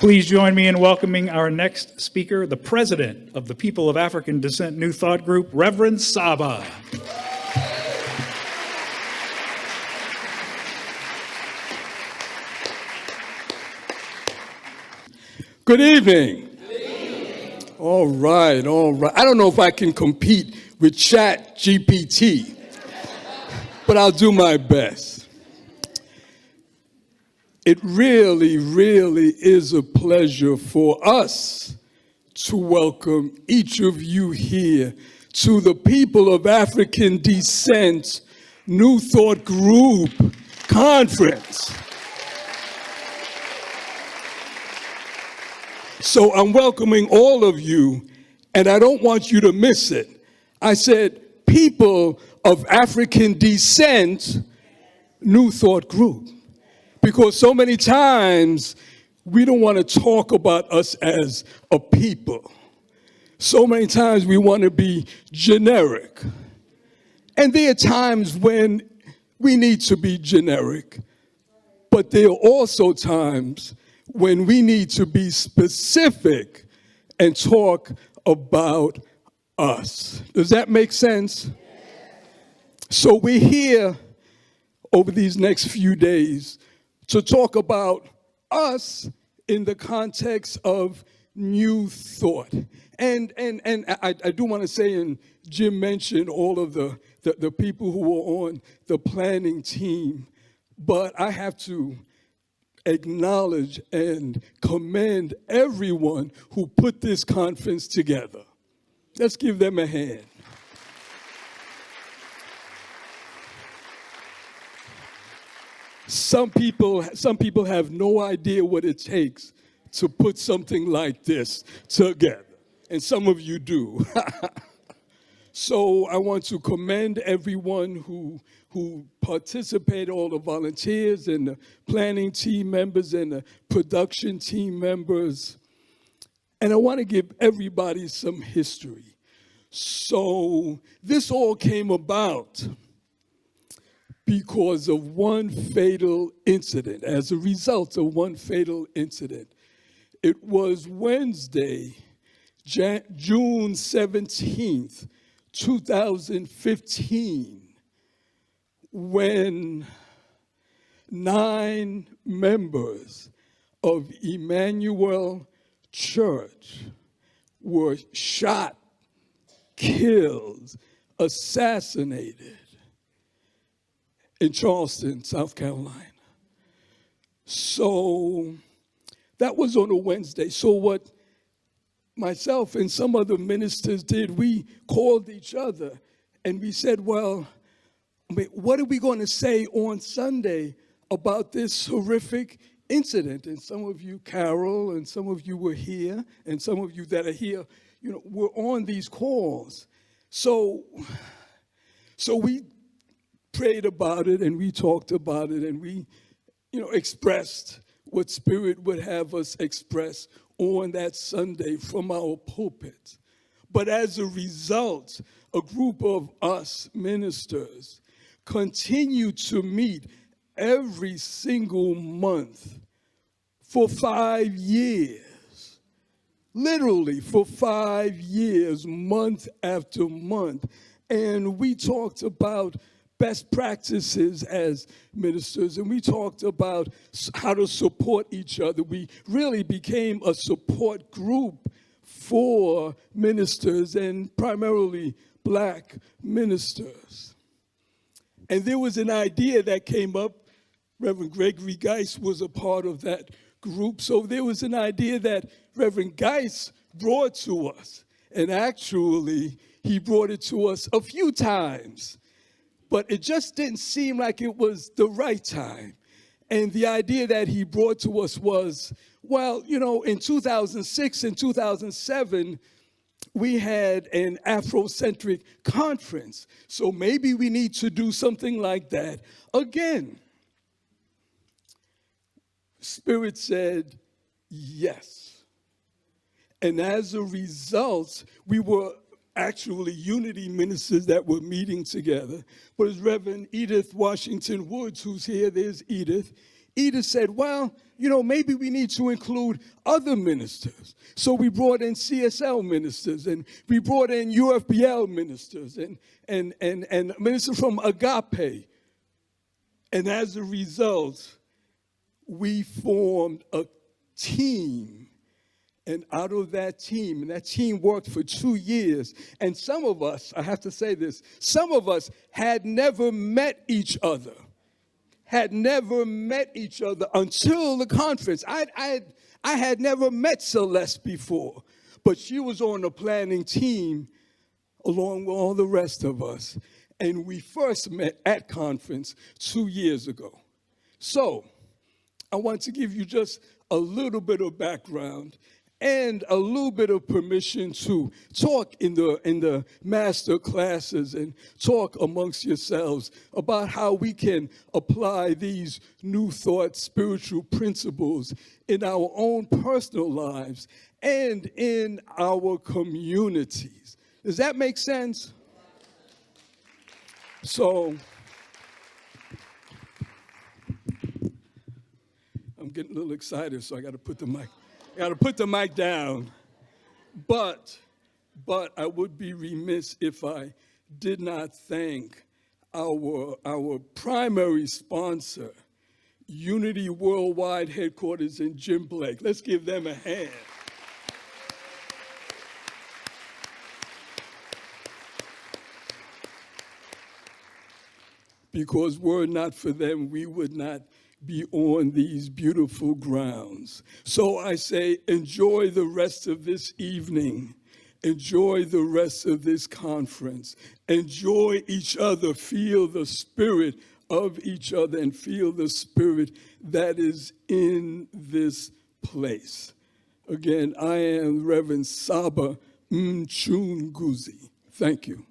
Please join me in welcoming our next speaker, the president of the People of African Descent New Thought Group, Reverend SABA. Good evening. All right. I don't know if I can compete with Chat GPT, but I'll do my best. It really is a pleasure for us to welcome each of you here to the People of African Descent New Thought Group Conference. So I'm welcoming all of you, and I don't want you to miss it. I said, People of African Descent New Thought Group. Because so many times we don't want to talk about us as a people. So many times we want to be generic. And there are times when we need to be generic, but there are also times when we need to be specific and talk about us. Does that make sense? So we're here over these next few days to talk about us in the context of new thought. And I do want to say, and Jim mentioned all of the people who were on the planning team, but I have to acknowledge and commend everyone who put this conference together. Let's give them a hand. Some people have no idea what it takes to put something like this together, and some of you do. So I want to commend everyone who participated, all the volunteers and the planning team members and the production team members. And I want to give everybody some history. So this all came about because of one fatal incident, as a result of one fatal incident. It was Wednesday, June 17th, 2015, when 9 members of Emmanuel Church were shot, killed, assassinated in Charleston, South Carolina. So that was on a Wednesday. So what myself and some other ministers did, we called each other and we said, well, what are we going to say on Sunday about this horrific incident? And some of you, Carol, and some of you were here, and some of you that are here, were on these calls. So we prayed about it and we talked about it and we, expressed what Spirit would have us express on that Sunday from our pulpit. But as a result, a group of us ministers continue to meet every single month for 5 years. Literally for 5 years, month after month. And we talked about best practices as ministers, and we talked about how to support each other. We really became a support group for ministers, and primarily Black ministers. And there was an idea that came up. Reverend Gregory Geis was a part of that group. So there was an idea that Reverend Geis brought to us. And actually, he brought it to us a few times. But it just didn't seem like it was the right time. And the idea that he brought to us was, well, in 2006 and 2007, we had an Afrocentric conference. So maybe we need to do something like that again. Spirit said yes. And as a result, we were actually unity ministers that were meeting together. But it's Reverend Edith Washington Woods, who's here. There's Edith. Edith said, well, you know, maybe we need to include other ministers. So we brought in CSL ministers, and we brought in UFBL ministers, and ministers from Agape. And as a result, we formed a team. And out of that team, and that team worked for 2 years, and some of us, I have to say this, some of us had never met each other. Had never met each other until the conference. I had never met Celeste before, but she was on the planning team along with all the rest of us. And we first met at conference 2 years ago. So I want to give you just a little bit of background and a little bit of permission to talk in the master classes and talk amongst yourselves about how we can apply these new thought spiritual principles in our own personal lives and in our communities. Does that make sense? So, I'm getting a little excited, so I got to put the mic down. But I would be remiss if I did not thank our primary sponsor, Unity Worldwide Headquarters in Jim Blake. Let's give them a hand. Because were it not for them, we would not be on these beautiful grounds. So I say, enjoy the rest of this evening. Enjoy the rest of this conference. Enjoy each other. Feel the spirit of each other and feel the spirit that is in this place. Again, I am Reverend SABA Mchunguzi. Thank you.